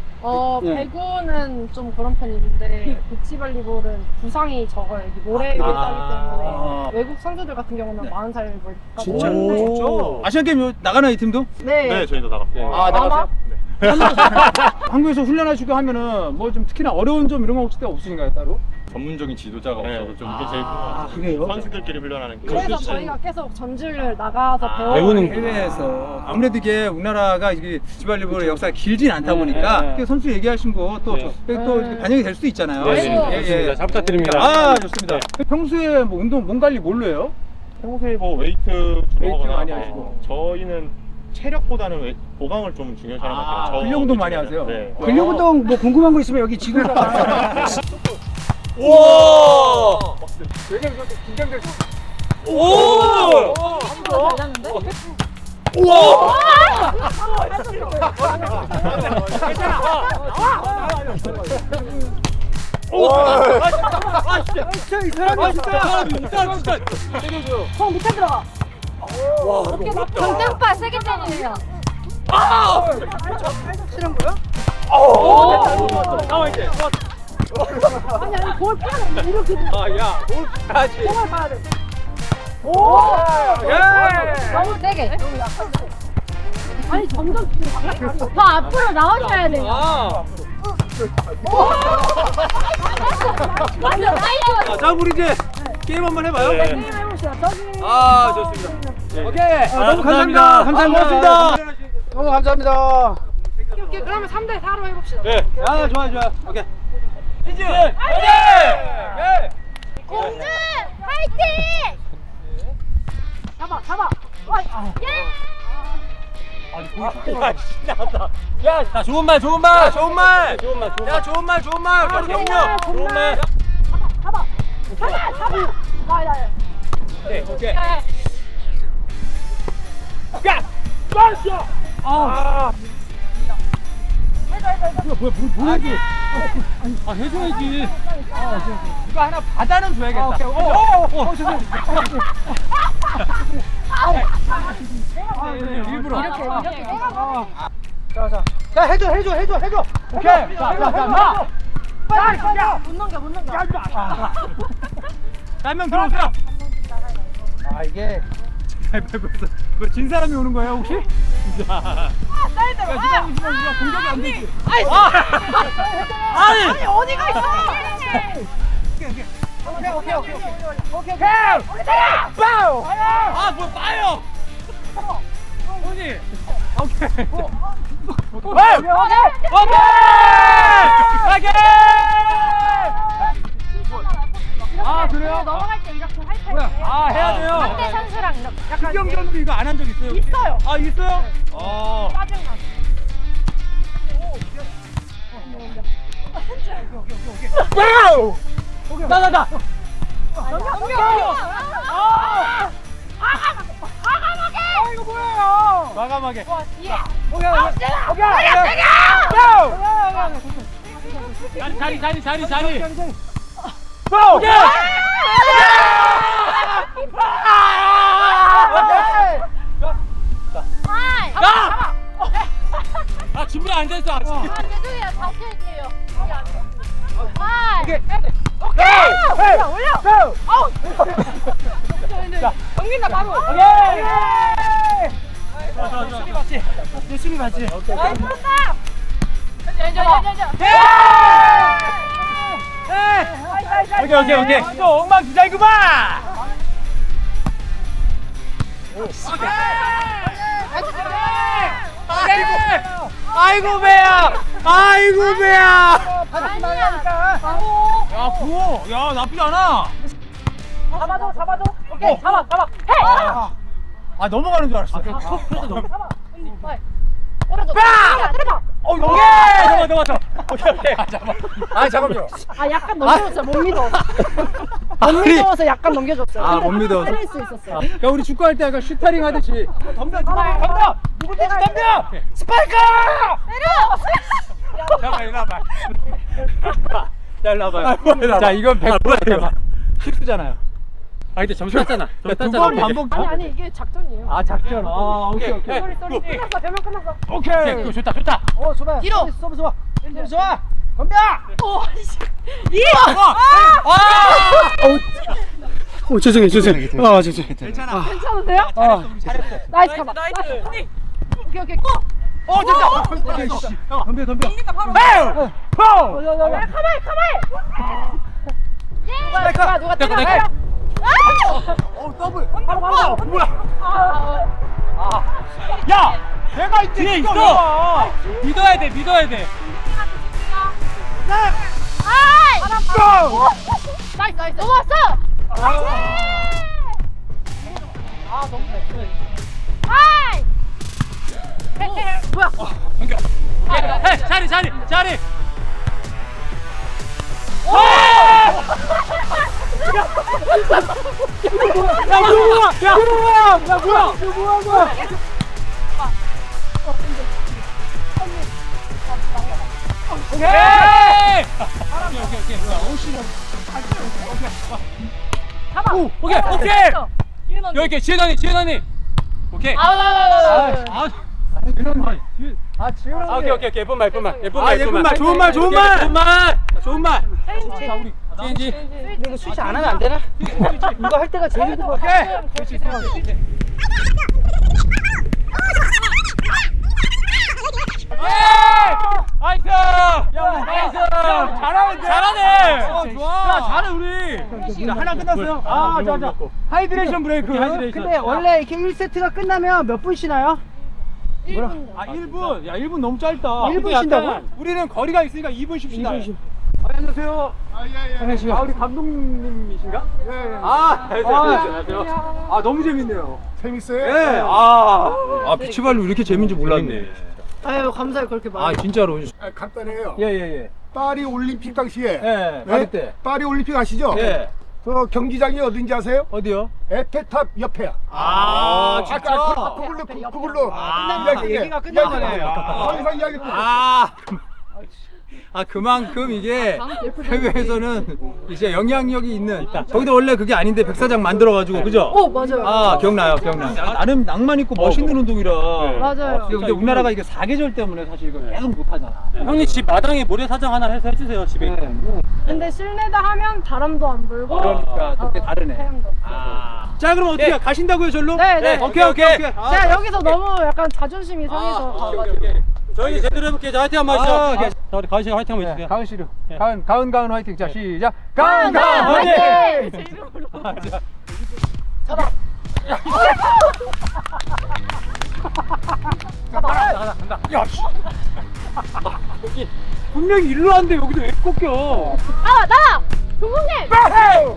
Speaker 3: 배구는 좀 그런 편인데 비치발리볼은 부상이 적어요. 여기 모래에 싸기 때문에 외국 선수들 같은 경우는 40살 뭐
Speaker 2: 진짜?
Speaker 3: 있는데
Speaker 2: 아시안 게임 나가나 이 팀도?
Speaker 8: 네, 저희도 나갔고.
Speaker 2: 나가세요? 한국에서 훈련하시고 하면은 뭐 좀 특히나 어려운 점 이런 거 혹시 없으신가요 따로?
Speaker 8: 전문적인 지도자가 없어서 좀 이게 제일 큰 것 같아요.
Speaker 2: 그래요?
Speaker 8: 선수들끼리 훈련하는 게.
Speaker 3: 그래서 저희가 계속 전주를 나가서
Speaker 2: 배우는 해외에서 아무래도 이게 우리나라가 이게 비치발리볼의 역사가 길진 않다 보니까 선수 얘기하신 거 또 반영이 될 수도 있잖아요.
Speaker 8: 좋습니다. 잘 부탁드립니다.
Speaker 2: 좋습니다. 평소에 뭐 운동 몸 관리 뭘로 해요?
Speaker 8: 평소에 뭐 웨이트
Speaker 2: 많이 하시고.
Speaker 8: 저희는 체력보다는 보강을 좀 중요시 하는 것 같아요.
Speaker 2: 근력 운동 많이 하세요?
Speaker 8: 네.
Speaker 5: 근력 운동 뭐 궁금한 거 있으면 여기 지도자가.
Speaker 4: 우와!
Speaker 2: 긴장될 수
Speaker 6: 잘 잡는데?
Speaker 2: 이 사람이 진짜
Speaker 6: 손 밑에 들어가.
Speaker 7: 정tem파 세게 때리네요.
Speaker 3: 싫은 거요?
Speaker 2: 나와 이제.
Speaker 3: 아니 볼 피하는 이렇게
Speaker 2: 다시.
Speaker 3: 정말 봐야 돼.
Speaker 7: 너무 세게.
Speaker 3: 아니 점점
Speaker 7: 더 앞으로 나오셔야 돼요. 완전 빨리.
Speaker 2: 자, 우리 이제 게임 한번 해봐요.
Speaker 3: 게임 해봅시다. 저기
Speaker 2: 좋습니다. 오케이. 너무 감사합니다. 고맙습니다.
Speaker 5: 너무 감사합니다.
Speaker 3: 오케이, 그러면 3대 4로 해봅시다.
Speaker 2: 좋아. 오케이. 이제
Speaker 7: 공주 화이팅!
Speaker 3: 잡아.
Speaker 2: 야, 좋은 말. 야, 좋은 말. 경력.
Speaker 3: 잡아. 나야.
Speaker 2: 오케이. 해줘야지. 이거 하나 받아는 줘야겠다. 일부러.
Speaker 3: 이렇게.
Speaker 5: 자, 해줘. 오케이. 자.
Speaker 3: 빨리. 못 넘겨.
Speaker 2: 한명 들어오세요.
Speaker 5: 이게
Speaker 2: 그거 진 사람이 오는 거예요 혹시?
Speaker 3: 사이드로.
Speaker 2: 우리가 공격이 안 되지.
Speaker 3: 아니 어디가 있어? 오케이.
Speaker 5: 빠우.
Speaker 2: 뭐 빠요. 언니. 오케이. 그래요?
Speaker 3: 넘어갈 때 이렇게 할 때.
Speaker 2: 해야 돼요.
Speaker 7: 상대 선수랑 이렇게.
Speaker 2: 신경전으로 이거 안 한 적 있어요?
Speaker 3: 있어요.
Speaker 2: 있어요?
Speaker 3: 짜증나.
Speaker 2: 나가다.
Speaker 3: 이거 뭐예요?
Speaker 2: 과감하게. 자리. 준비 안 됐어.
Speaker 7: 죄송해요. 다시 할게요.
Speaker 3: 올려. 넘긴다 바로.
Speaker 5: 열심히 봤지.
Speaker 2: 오케이. 또 엉망진창이구만. 아이고 배야. 아이고 배야.
Speaker 5: 바지 말라니까.
Speaker 2: 야 구호. 야 나쁘지 않아.
Speaker 3: 잡아줘. 오케이, 잡아. 해!
Speaker 2: 아 넘어가는 줄 알았어.
Speaker 3: 때려줘. 때려봐.
Speaker 2: 오케이. 넘어갔어. 오케이. 잠깐만. 아 잠깐만요.
Speaker 3: 아, 약간 넘겨줬어요. 못 믿어서. 못 믿어서 약간 넘겨줬어요.
Speaker 2: 아, 못 믿어서.
Speaker 3: 때릴 수 있었어요.
Speaker 2: 야 우리 축구할 때 약간 슈타링 하듯이. 덤벼. 누구 때 덤벼. 스파이크. 잠깐 일로 와봐. 자 일로 와봐요. 자 이건 100%야. 실수잖아요. 아 근데 점수 땄잖아. 두번 반복.
Speaker 3: 아니, 이게 작전이에요.
Speaker 2: 아 작전. 아 오케이.
Speaker 3: 쏘리. 끝났어. 변명 끝났어.
Speaker 2: 오케이. 좋다.
Speaker 5: 좋아요.
Speaker 3: 뒤로.
Speaker 5: 서브 좋아. 좋아. 덤벼. 죄송해요. 죄송해요.
Speaker 2: 괜찮아.
Speaker 3: 괜찮으세요?
Speaker 2: 잘했어.
Speaker 3: 나이스 가봐. 오케이.
Speaker 2: 됐다. 덤벼.
Speaker 3: 가만히. 누가 때려?
Speaker 2: 더블.
Speaker 3: 바로.
Speaker 2: 뭐야? 야, 내가 뒤에 있어. 믿어야 돼.
Speaker 7: 나이스. 넘어왔어. 하이.
Speaker 3: 뭐야?
Speaker 2: 자리. 야 뭐야? 오케이. 여기 지은언니. 오케이. 오케이. 예쁜 말. 좋은 말. 자, 우리 CNG.
Speaker 5: 근데 이거 스위치 안 하면 안 되나? 이거 할 때가 제일 힘든 거 같아.
Speaker 2: 나이스! 잘하네! 좋아! 잘해, 우리! 하나 끝났어요? 자. 하이드레이션 브레이크.
Speaker 5: 근데 원래 이렇게 1세트가 끝나면 몇 분 쉬나요?
Speaker 3: 1분.
Speaker 2: 1분? 야, 1분 너무 짧다.
Speaker 5: 1분 쉰다고?
Speaker 2: 우리는 거리가 있으니까 2분 쉽시다.
Speaker 5: 2분 쉬.
Speaker 2: 안녕하세요. 안녕하세요. 우리 감독님이신가? 네. 안녕하세요. 너무 재밌네요.
Speaker 9: 재밌어요?
Speaker 2: 네. 비치발로 이렇게 재밌는지 몰랐네.
Speaker 3: 아유, 감사해요. 그렇게 말.
Speaker 2: 진짜로.
Speaker 9: 간단해요.
Speaker 2: 예.
Speaker 9: 파리 올림픽 당시에
Speaker 2: 예, 파리 때.
Speaker 9: 파리 올림픽 아시죠?
Speaker 2: 예.
Speaker 9: 그 경기장이 어딘지 아세요?
Speaker 2: 어디요?
Speaker 9: 에펠탑 옆에야.
Speaker 2: 진짜?
Speaker 9: 그걸로
Speaker 5: 얘기가 끝난 거네요.
Speaker 9: 더 이상 이야기 못 해.
Speaker 2: 그만큼 이게 해외에서는 이제 영향력이 있는. 거기도 원래 그게 아닌데 백사장 만들어가지고, 그죠?
Speaker 3: 맞아요.
Speaker 2: 기억나요. 나름 낭만 있고 멋있는 운동이라.
Speaker 3: 맞아요.
Speaker 2: 근데 우리나라가 이게 사계절 때문에 사실 이거 계속 못하잖아.
Speaker 8: 형님 집 마당에 모래사장 하나 해서 해주세요 집에.
Speaker 3: 근데 실내다 하면 바람도 안 불고.
Speaker 2: 그러니까 또 다르네.
Speaker 3: 태양도.
Speaker 2: 자, 그럼 어떻게 가신다고요, 절로?
Speaker 3: 네.
Speaker 2: 오케이.
Speaker 3: 제가 여기서 너무 약간 자존심이 상해서 가가지고.
Speaker 8: 저희 제대로 해볼게요. 자, 화이팅 한번 하시죠. 자, 우리 가은 씨가 화이팅 한번 해주세요.
Speaker 2: 가은 씨로. 가은 화이팅. 자, 시작. 가은
Speaker 3: 화이팅!
Speaker 2: 화이팅! 간다. 야, 씨. 여기 분명히 일로 왔는데 여기도 왜 꺾여?
Speaker 7: 나! 동국님!
Speaker 5: 가서.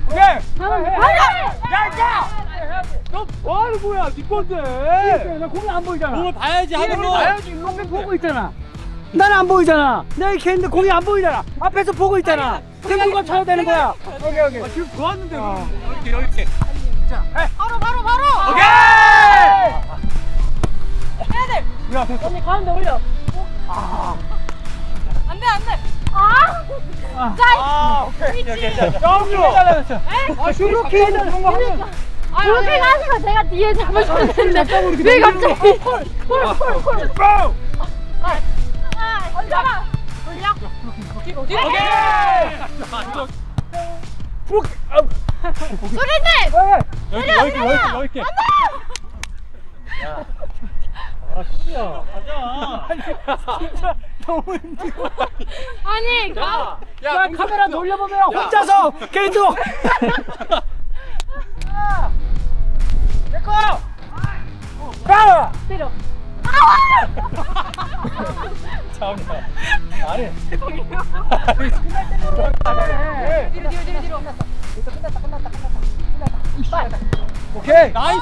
Speaker 2: 오케이. 너 뭐하는 거야? 네 건데.
Speaker 5: 나 공이 안 보이잖아.
Speaker 2: 공을 봐야지 하는 거.
Speaker 5: 봐야지. 앞에 보고 있잖아. 나는 안 보이잖아. 내가 이렇게 했는데 공이 안 보이잖아. 앞에서 보고 있잖아. 누가 쳐야 되는 거야. 오케이.
Speaker 2: 지금 좋았는데. 이렇게. 자,
Speaker 7: 바로!
Speaker 2: 오케이.
Speaker 7: 해야 돼!
Speaker 2: 야, 됐어.
Speaker 3: 언니 가운데 올려.
Speaker 7: 안 돼!
Speaker 2: 오케이.
Speaker 7: 그렇지.
Speaker 2: 너무
Speaker 5: 그렇게 해서
Speaker 7: 그렇게 가시고 제가 뒤에 잡으셔야 되는데 왜 갑자기 콜! 얹어라! 돌려! 소리님!
Speaker 2: 여기.
Speaker 7: 아니
Speaker 5: 야, 카메라 돌려보면 혼자서 계속. 내꺼.
Speaker 7: 때려.
Speaker 2: 잠깐만. 아니.
Speaker 7: 뒤로 뒤로.
Speaker 2: 오케이. 나이스!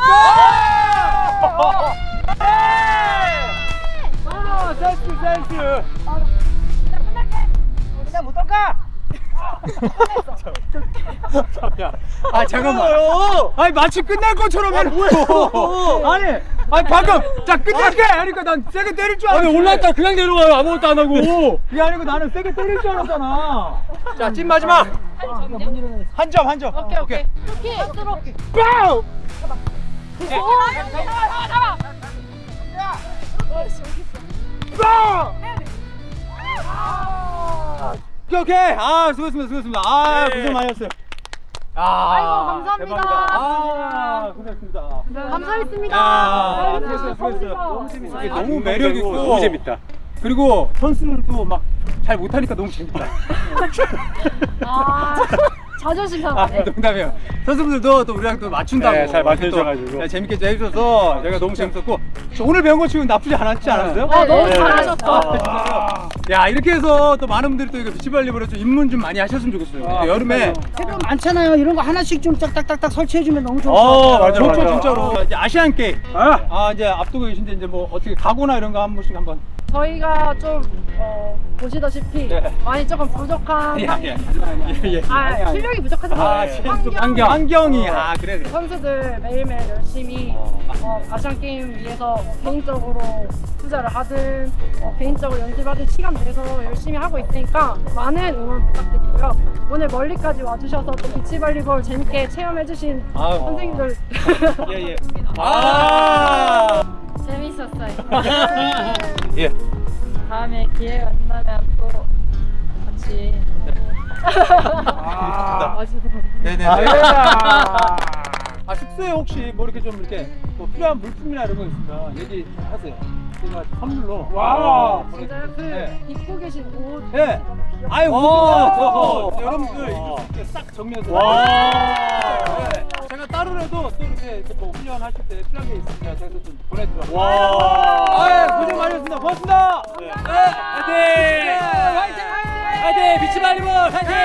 Speaker 2: 센스.
Speaker 5: 그냥 못 던가.
Speaker 2: 아 잠깐만. 아니 마치 끝날 것처럼 해놓고. 아니 방금 자 끝날게 하니까 난 세게 때릴 줄 알았어.
Speaker 4: 아니 올라왔다 그냥 내려와요 아무것도 안 하고.
Speaker 2: 그게 아니고 나는 세게 때릴 줄 알았잖아. 자 찐 마지막. 한 점.
Speaker 7: 오케이. 오케이. 들어.
Speaker 2: 빵! 오케이. 아 수고했습니다. 아 고생 많이 했어요.
Speaker 7: 아이고, 감사합니다.
Speaker 2: 아 고생했습니다.
Speaker 7: 감사했습니다.
Speaker 2: 아,
Speaker 7: 아이고,
Speaker 2: 수고했어요.
Speaker 7: 감사합니다.
Speaker 2: 이게 너무 매력 있고
Speaker 4: 너무 재밌다.
Speaker 2: 그리고 선수들도 막 잘 못하니까 너무 재밌다.
Speaker 7: 아, 자존심 상하네.
Speaker 2: 농담이에요. 선수분들도 또 우리랑 또 맞춘다고
Speaker 8: 네, 잘 맞춰주셔가지고.
Speaker 2: 또 재밌게 해주셔서 제가 너무 재밌었고 저 오늘 배운 거 치고는 나쁘지 않았어요?
Speaker 7: 아, 너무
Speaker 8: 네.
Speaker 7: 잘하셨어.
Speaker 2: 아, 진짜요? 야 이렇게 해서 또 많은 분들이 또 이거 비치발리볼에 좀 입문 좀 많이 하셨으면 좋겠어요. 근데 여름에
Speaker 5: 해변 많잖아요. 이런 거 하나씩 좀 딱딱딱딱 설치해주면 너무 좋을 것 같아요.
Speaker 8: 맞아,
Speaker 2: 좋죠
Speaker 8: 맞아.
Speaker 2: 진짜로. 이제 아시안 게임 이제 앞두고 계신데 이제 뭐 어떻게 각오나 이런 거 한 번씩 한번.
Speaker 3: 저희가 좀 보시다시피
Speaker 2: 네.
Speaker 3: 많이 조금 부족한
Speaker 2: 예.
Speaker 3: 실력이 부족하지
Speaker 2: 아
Speaker 3: 않아요.
Speaker 2: 환경이 그래.
Speaker 3: 선수들 매일매일 열심히 아시안 게임 위해서 개인적으로 투자를 하든 개인적으로 연습하든 시간 내서 열심히 하고 있으니까 많은 응원 부탁드리고요. 오늘 멀리까지 와주셔서 또 비치발리볼 재밌게 체험해주신
Speaker 2: 아유.
Speaker 3: 선생님들
Speaker 2: 예. 아.
Speaker 7: 재밌었어요.
Speaker 2: 예.
Speaker 7: 다음에 기회가 된다면 또 같이.
Speaker 2: 네네. 숙소에 혹시 뭐 이렇게 좀 이렇게 뭐 필요한 물품이나 이런 거 있으면 얘기하세요. 제가 선물로.
Speaker 3: 진짜요?
Speaker 2: 네.
Speaker 3: 입고 계신 옷
Speaker 2: 네. 아유, 여러분들 이렇게 싹 정리해서. 네. 제가 따로라도 또 이렇게 뭐 훈련하실 때 필요한 게 있으면 제가 좀 보내드려요. 고생 많으셨습니다. 고맙습니다. 네. 화이팅! 비치발리볼 화이팅!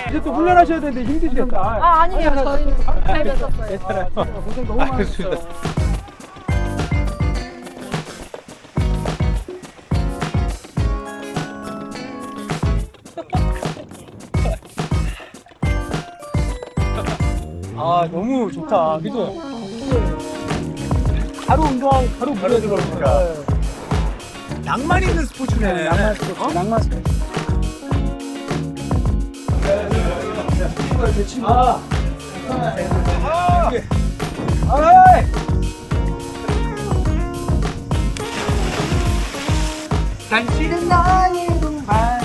Speaker 2: 이제 또 훈련하셔야 되는데 힘드시겠다.
Speaker 3: 아니에요. 저희는 잘 뵀었어요.
Speaker 2: 괜찮아요.
Speaker 3: 고생 너무 많으셨어요.
Speaker 2: 알겠습니다. 너무 좋다. 그죠? 바로 운동하고 바로 물에 들어오니까. 낭만 있는 스포츠네.
Speaker 5: 낭만 스포츠, 낭만 스포츠.
Speaker 2: 당신은 나의 동반.